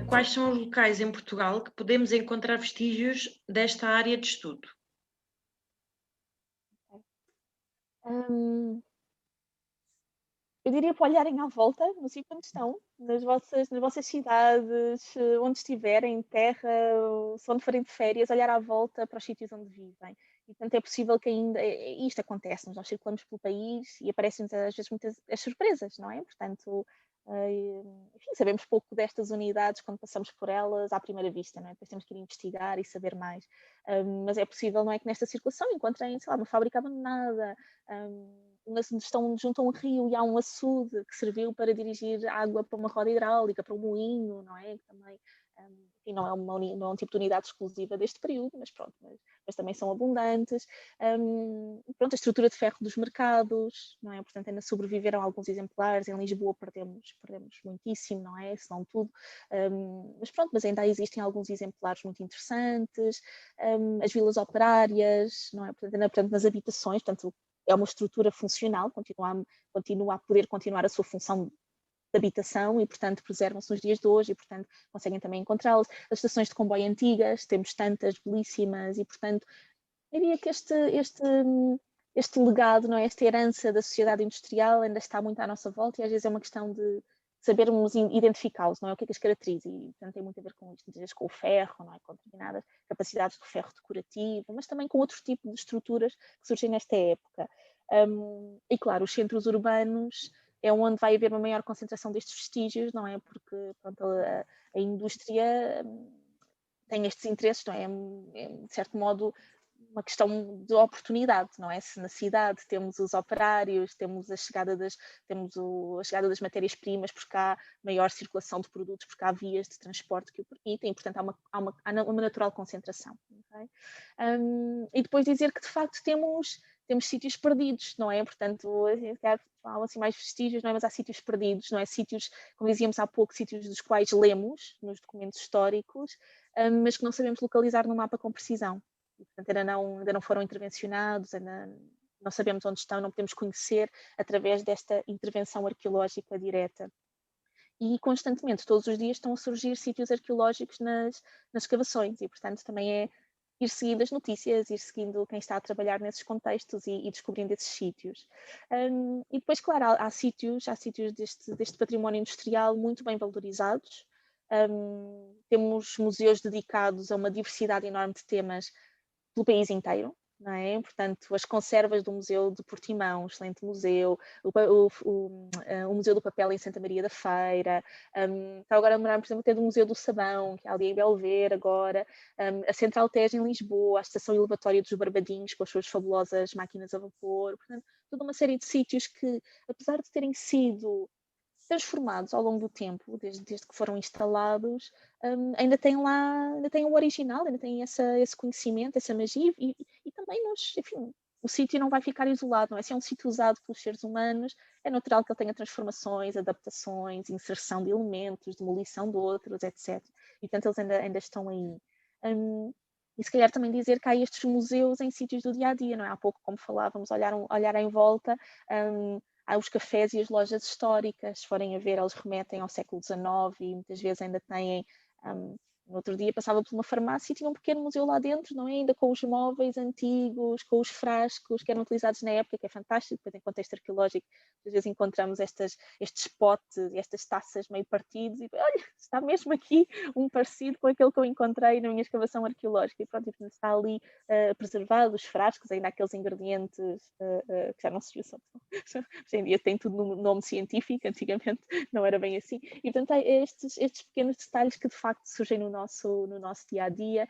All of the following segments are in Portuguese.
quais são os locais em Portugal que podemos encontrar vestígios desta área de estudo? Hum, eu diria para olharem à volta, no sítio onde estão, nas vossas cidades, onde estiverem, terra, ou se onde forem de férias, olhar à volta para os sítios onde vivem. E, portanto, é possível que ainda isto acontece, nós circulamos pelo país e aparecem-nos às vezes muitas as surpresas, não é? Portanto, enfim, sabemos pouco destas unidades quando passamos por elas à primeira vista, não é? Depois temos que ir investigar e saber mais. Mas é possível, não é, que nesta circulação encontrem, sei lá, uma fábrica abandonada, onde estão junto a um rio e há um açude que serviu para dirigir água para uma roda hidráulica, para um moinho, não é? Que também, enfim, não é um tipo de unidade exclusiva deste período, mas pronto, mas também são abundantes. Pronto, a estrutura de ferro dos mercados, não é? Portanto, ainda sobreviveram alguns exemplares. Em Lisboa perdemos muitíssimo, não é? Se não tudo. Mas pronto, mas ainda existem alguns exemplares muito interessantes. As vilas operárias, não é? Portanto, nas habitações, portanto, é uma estrutura funcional, continua a poder continuar a sua função de habitação e, portanto, preservam-se nos dias de hoje e, portanto, conseguem também encontrá-los. As estações de comboio antigas, temos tantas belíssimas e, portanto, eu diria que este legado, não é? Esta herança da sociedade industrial ainda está muito à nossa volta e às vezes é uma questão de sabermos identificá-los, não é? O que é que as caracteriza? E, portanto, tem muito a ver com isto, muitas vezes com o ferro, não é? Com determinadas capacidades do ferro decorativo, mas também com outro tipo de estruturas que surgem nesta época. E, claro, os centros urbanos é onde vai haver uma maior concentração destes vestígios, não é? Porque, pronto, a indústria tem estes interesses, não é? De certo modo, uma questão de oportunidade, não é? Se na cidade temos os operários, a chegada das matérias-primas, porque há maior circulação de produtos, porque há vias de transporte que o permitem, e, portanto, há uma natural concentração. Okay? E depois dizer que, de facto, temos sítios perdidos, não é? Portanto, falam assim mais vestígios, não é? Mas há sítios perdidos, não é? Sítios, como dizíamos há pouco, sítios dos quais lemos nos documentos históricos, mas que não sabemos localizar no mapa com precisão. E, portanto, ainda não foram intervencionados, ainda não sabemos onde estão, não podemos conhecer através desta intervenção arqueológica direta. E constantemente, todos os dias, estão a surgir sítios arqueológicos nas escavações e, portanto, também é ir seguindo as notícias, ir seguindo quem está a trabalhar nesses contextos e descobrindo esses sítios. E depois, claro, há sítios deste património industrial muito bem valorizados. Temos museus dedicados a uma diversidade enorme de temas pelo país inteiro, não é? Portanto, as conservas do Museu de Portimão, excelente museu, o Museu do Papel em Santa Maria da Feira, está agora a lembrar, por exemplo, até do Museu do Sabão, que é ali em Belver agora, a Central Tejo em Lisboa, a Estação Elevatória dos Barbadinhos, com as suas fabulosas máquinas a vapor, portanto, toda uma série de sítios que, apesar de terem sido transformados ao longo do tempo, desde que foram instalados, ainda têm o original, ainda têm esse conhecimento, essa magia e também enfim, o sítio não vai ficar isolado, não é? Se é um sítio usado pelos seres humanos, é natural que ele tenha transformações, adaptações, inserção de elementos, demolição de outros, etc. E, portanto, eles ainda estão aí. E se calhar também dizer que há estes museus em sítios do dia a dia, não é? Há pouco, como falávamos, olhar em volta, há os cafés e as lojas históricas, se forem a ver, eles remetem ao século XIX e muitas vezes ainda têm. No outro dia passava por uma farmácia e tinha um pequeno museu lá dentro, não é? Ainda com os móveis antigos, com os frascos que eram utilizados na época, que é fantástico. Depois, em contexto arqueológico, às vezes encontramos estes potes e estas taças meio partidos e olha, está mesmo aqui um parecido com aquele que eu encontrei na minha escavação arqueológica. E pronto, está ali preservado, os frascos, ainda aqueles ingredientes que já não se usam. Hoje em dia tem tudo no nome científico, antigamente não era bem assim. E portanto há estes pequenos detalhes que de facto surgem no nosso dia a dia.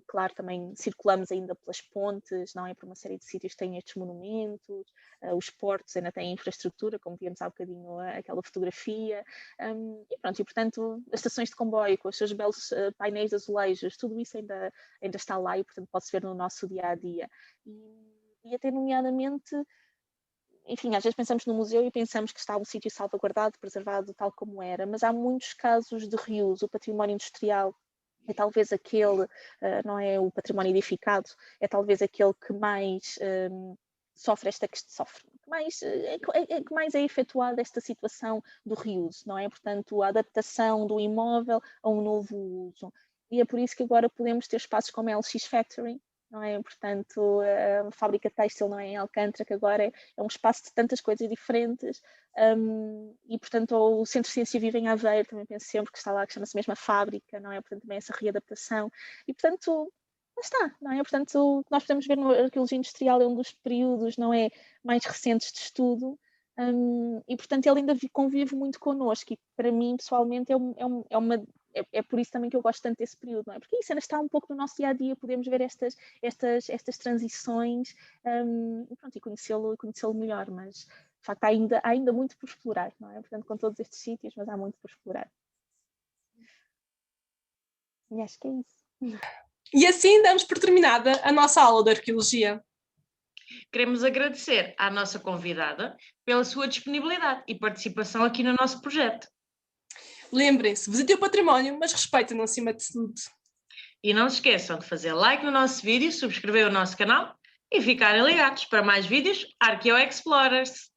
Claro, também circulamos ainda pelas pontes, não é? Por uma série de sítios que têm estes monumentos, os portos ainda têm infraestrutura, como víamos há bocadinho aquela fotografia. E pronto, e portanto as estações de comboio com os seus belos painéis de azulejos, tudo isso ainda está lá e portanto pode-se ver no nosso dia a dia. E até nomeadamente, enfim, às vezes pensamos no museu e pensamos que está um sítio salvaguardado, preservado tal como era, mas há muitos casos de reuso. O património industrial é talvez aquele, não é o património edificado, é talvez aquele que mais sofre que mais é efetuada esta situação do reuso, não é? Portanto, a adaptação do imóvel a um novo uso. E é por isso que agora podemos ter espaços como a LX Factory, não é? Portanto, a fábrica têxtil, não é, em Alcântara, que agora é um espaço de tantas coisas diferentes. E, portanto, o Centro de Ciência Viva em Aveiro, também penso sempre que está lá, que chama-se mesmo a fábrica, não é? Portanto, também essa readaptação. E, portanto, lá está, não é? Portanto, o que nós podemos ver na arqueologia industrial é um dos períodos, não é, mais recentes de estudo, e, portanto, ele ainda convive muito connosco, e para mim, pessoalmente, é por isso também que eu gosto tanto desse período, não é? Porque isso ainda está um pouco no nosso dia-a-dia, podemos ver estas transições, e conhecê-lo melhor, mas, de facto, há ainda muito por explorar, não é? Portanto, com todos estes sítios, mas há muito por explorar. E acho que é isso. E assim damos por terminada a nossa aula de arqueologia. Queremos agradecer à nossa convidada pela sua disponibilidade e participação aqui no nosso projeto. Lembrem-se, visitem o património, mas respeitem-no acima de tudo. E não se esqueçam de fazer like no nosso vídeo, subscrever o nosso canal e ficarem ligados para mais vídeos Arqueo Explorers.